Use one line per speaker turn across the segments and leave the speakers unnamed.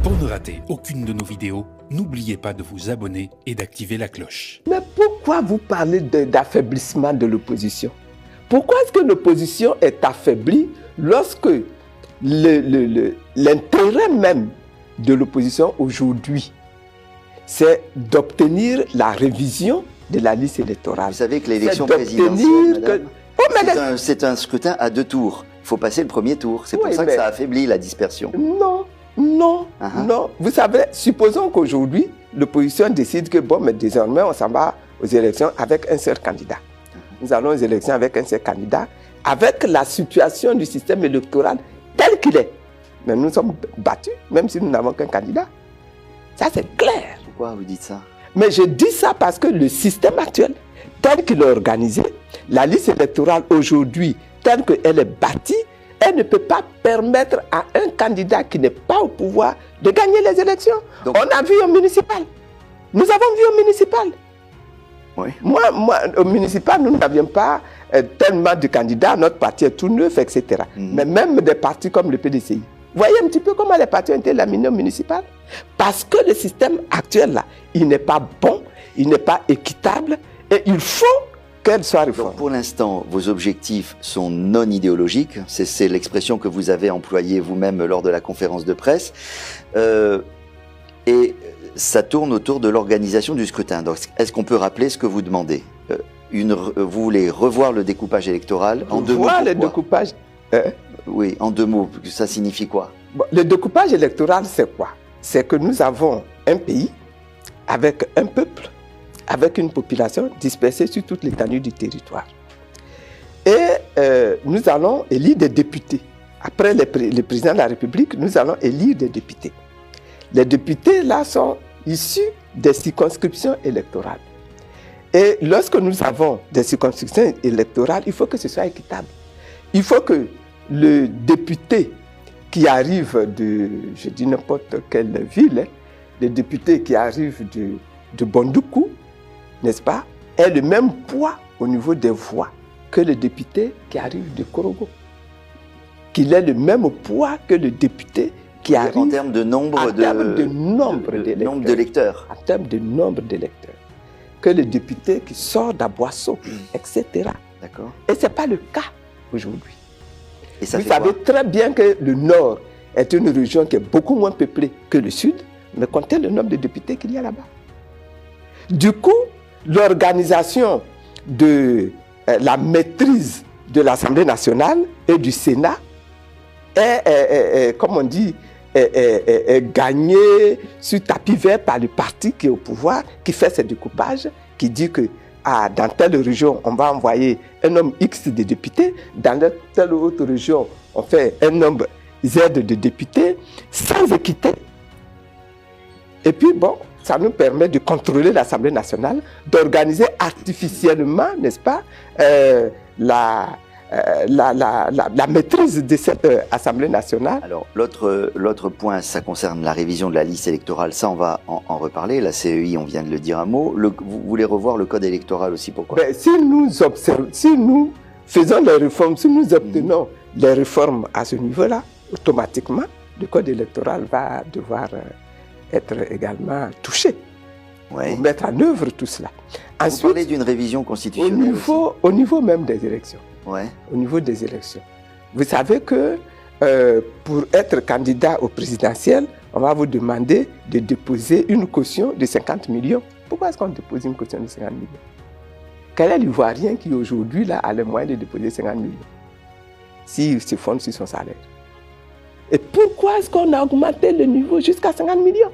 Pour ne rater aucune de nos vidéos, n'oubliez pas de vous abonner et d'activer la cloche.
Mais pourquoi vous parlez d'affaiblissement de l'opposition? Pourquoi est-ce que l'opposition est affaiblie lorsque l'intérêt même de l'opposition aujourd'hui, c'est d'obtenir la révision de la liste électorale?
Vous savez que l'élection présidentielle, madame, c'est un scrutin à 2 tours. Il faut passer le premier tour. C'est pour ça que ça affaiblit la dispersion.
Non. Vous savez, supposons qu'aujourd'hui, l'opposition décide que, bon, mais désormais, on s'en va aux élections avec un seul candidat. Nous allons aux élections avec un seul candidat, avec la situation du système électoral tel qu'il est. Mais nous sommes battus, même si nous n'avons qu'un candidat. Ça, c'est clair.
Pourquoi vous dites ça?
Mais je dis ça parce que le système actuel, tel qu'il est organisé, la liste électorale aujourd'hui, telle qu'elle est bâtie, elle ne peut pas permettre à un candidat qui n'est pas au pouvoir de gagner les élections. Donc, on a vu au municipal. Nous avons vu au municipal.
Oui.
Moi, au municipal, nous n'avions pas tellement de candidats, notre parti est tout neuf, etc. Mais même des partis comme le PDCI. Vous voyez un petit peu comment les partis ont été laminés au municipal? Parce que le système actuel, là, il n'est pas bon, il n'est pas équitable et il faut qu'elle soit réformée.
Donc pour l'instant, vos objectifs sont non idéologiques. C'est l'expression que vous avez employée vous-même lors de la conférence de presse. Et ça tourne autour de l'organisation du scrutin. Donc, est-ce qu'on peut rappeler ce que vous demandez? Vous voulez revoir le découpage électoral en 2 mots?
Revoir le découpage.
Oui, en 2 mots. Ça signifie quoi?
Bon, le découpage électoral, c'est quoi? C'est que nous avons un pays avec un peuple, avec une population dispersée sur toute l'étendue du territoire. Et nous allons élire des députés. Après le président de la République, nous allons élire des députés. Les députés, là, sont issus des circonscriptions électorales. Et lorsque nous avons des circonscriptions électorales, il faut que ce soit équitable. Il faut que le député qui arrive de, je dis n'importe quelle ville, le député qui arrive de Bondoukou, n'est-ce pas, ait le même poids au niveau des voix que le député qui arrive de Korogo. Qu'il ait le même poids que le député qui arrive
en termes de nombre d'électeurs.
En termes de nombre d'électeurs. Que le député qui sort d'Aboisseau, etc.
D'accord.
Et ce n'est pas le cas aujourd'hui.
Et ça
Vous savez très bien que le Nord est une région qui est beaucoup moins peuplée que le Sud, mais comptez le nombre de députés qu'il y a là-bas. Du coup, l'organisation de la maîtrise de l'Assemblée nationale et du Sénat est comme on dit, est gagnée sur tapis vert par le parti qui est au pouvoir, qui fait ce découpage, qui dit que dans telle région, on va envoyer un nombre X de députés, dans telle autre région, on fait un nombre Z de députés, sans équité. Et puis bon, ça nous permet de contrôler l'Assemblée nationale, d'organiser artificiellement, n'est-ce pas, la maîtrise de cette Assemblée nationale.
Alors, l'autre point, ça concerne la révision de la liste électorale. Ça, on va en reparler. La CEI, on vient de le dire un mot. Vous voulez revoir le code électoral aussi, pourquoi?
Si nous faisons les réformes, si nous obtenons les réformes à ce niveau-là, automatiquement, le code électoral va devoir être également touché.
Ouais.
Pour mettre en œuvre tout cela.
Ensuite, vous parlez d'une révision constitutionnelle
au niveau même des élections.
Ouais.
Au niveau des élections. Vous savez que pour être candidat au présidentiel, on va vous demander de déposer une caution de 50 millions. Pourquoi est-ce qu'on dépose une caution de 50 millions? Quel est l'Ivoirien qui aujourd'hui là, a les moyens de déposer 50 millions s'il se fonde sur son salaire? Et pourquoi est-ce qu'on a augmenté le niveau jusqu'à 50 millions?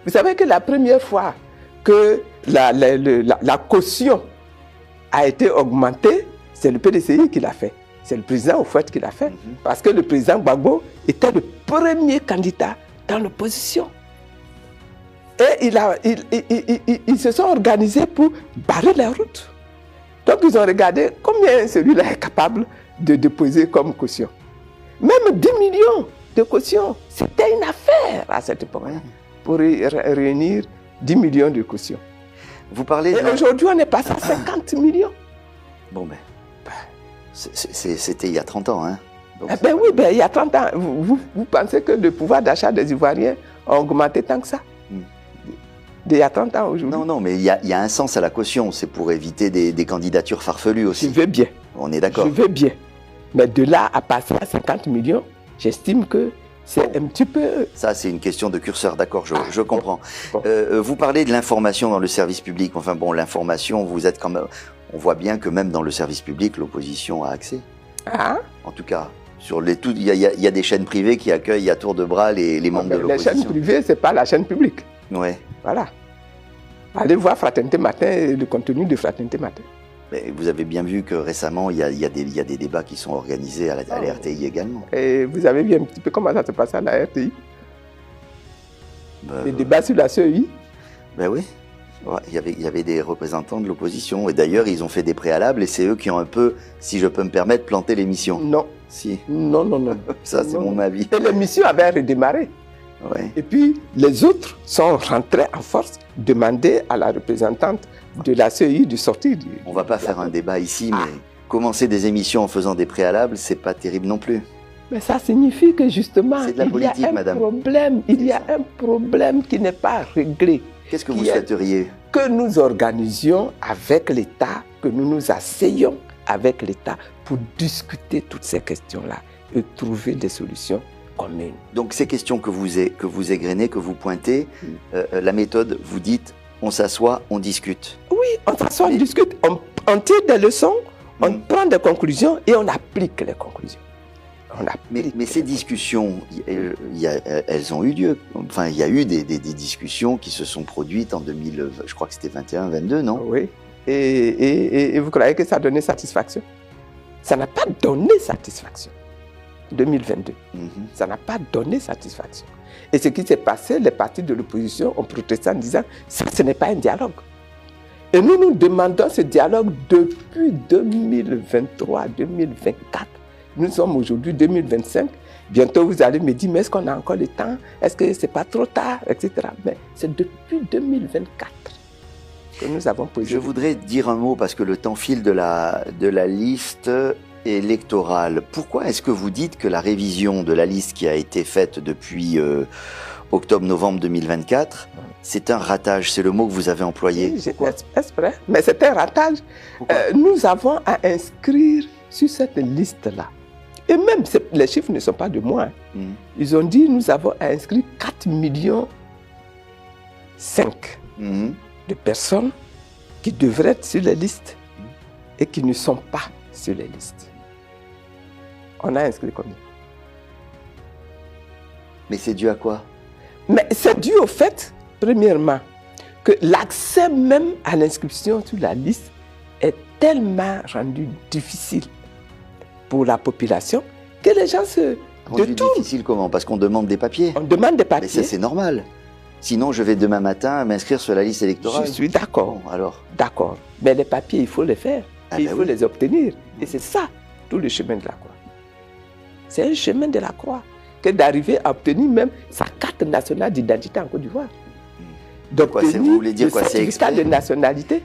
Vous savez que la première fois que la caution a été augmentée, c'est le PDCI qui l'a fait. C'est le président au fait qui l'a fait. Parce que le président Gbagbo était le premier candidat dans l'opposition. Et ils se sont organisés pour barrer la route. Donc ils ont regardé combien celui-là est capable de déposer comme caution. Même 10 millions de caution, c'était une affaire à cette époque, pour réunir 10 millions de caution.
Vous parlez
et aujourd'hui, on est passé à 50 millions.
Bon, ben, c'était il y a 30 ans, hein? Donc,
Eh ben oui, ben, il y a 30 ans, vous pensez que le pouvoir d'achat des Ivoiriens a augmenté tant que ça? Il y a 30 ans aujourd'hui.
Non, mais il y a un sens à la caution. C'est pour éviter des candidatures farfelues aussi.
Je veux bien.
On est d'accord.
Je veux bien. Mais de là à passer à 50 millions, j'estime que c'est un petit peu...
Ça, c'est une question de curseur, d'accord, je comprends.
Bon.
Vous parlez de l'information dans le service public. Enfin bon, l'information, vous êtes quand même... On voit bien que même dans le service public, l'opposition a accès.
Ah,
En tout cas, il y a des chaînes privées qui accueillent à tour de bras les membres de
les
l'opposition.
chaînes privées, ce n'est pas la chaîne publique.
Ouais.
Voilà. Allez voir Fraternité Matin et le contenu de Fraternité Matin.
Mais vous avez bien vu que récemment, il y a des débats qui sont organisés à la RTI également.
Et vous avez vu un petit peu comment ça se passe à la RTI? Les débats sur la CEI?
Ben oui. Ouais, il y avait des représentants de l'opposition. Et d'ailleurs, ils ont fait des préalables et c'est eux qui ont un peu, si je peux me permettre, planté l'émission.
Non.
Si.
Non.
Ça, c'est mon avis.
Et l'émission avait redémarré.
Ouais.
Et puis, les autres sont rentrés en force, demander à la représentante de la CEI de sortir.
On va pas faire un débat ici, mais commencer des émissions en faisant des préalables, c'est pas terrible non plus.
Mais ça signifie que justement,
C'est de la politique,
il y a un
madame.
problème. Il y a un problème qui n'est pas réglé.
Qu'est-ce que vous souhaiteriez?
Que nous organisions avec l'État, que nous nous asseyions avec l'État pour discuter toutes ces questions-là et trouver des solutions communes.
Donc ces questions que vous égrenez, que vous pointez, la méthode, vous dites, on s'assoit, on discute.
Oui, on s'assoit, on discute, on tire des leçons, on prend des conclusions et on applique les conclusions.
Mais ces discussions, elles ont eu lieu. Enfin, il y a eu des discussions qui se sont produites en 2000, je crois que c'était 21, 22, non?
Oui. Et vous croyez que ça a donné satisfaction? Ça n'a pas donné satisfaction. 2022. Ça n'a pas donné satisfaction. Et ce qui s'est passé, les partis de l'opposition ont protesté en disant ça, ce n'est pas un dialogue. Et nous demandons ce dialogue depuis 2023, 2024. Nous sommes aujourd'hui 2025. Bientôt, vous allez me dire, mais est-ce qu'on a encore le temps? Est-ce que ce n'est pas trop tard? Etc. Mais c'est depuis 2024 que nous avons posé.
Je voudrais dire un mot, parce que le temps file de la liste électorale. Pourquoi est-ce que vous dites que la révision de la liste qui a été faite depuis octobre-novembre 2024, c'est un ratage? C'est le mot que vous avez employé.
Oui, exprès. Mais c'est un ratage. Nous avons à inscrire sur cette liste-là. Et même, les chiffres ne sont pas de moi. Ils ont dit, nous avons à inscrire 4,5 millions de personnes qui devraient être sur les listes et qui ne sont pas sur les listes. On a inscrit combien?
Mais c'est dû à quoi?
Mais c'est dû au fait, premièrement, que l'accès même à l'inscription sur la liste est tellement rendu difficile pour la population que les gens se
détournent. Difficile comment? Parce qu'on demande des papiers.
On demande des papiers.
Mais ça, c'est normal. Sinon, je vais demain matin m'inscrire sur la liste électorale.
Je suis d'accord.
Bon, alors.
D'accord. Mais les papiers, il faut les faire. Il faut les obtenir. Et c'est ça, tout le chemin de la croix. C'est un chemin de la croix que d'arriver à obtenir même sa carte nationale d'identité en Côte d'Ivoire.
Vous voulez dire quoi? C'est exprès?
de nationalité.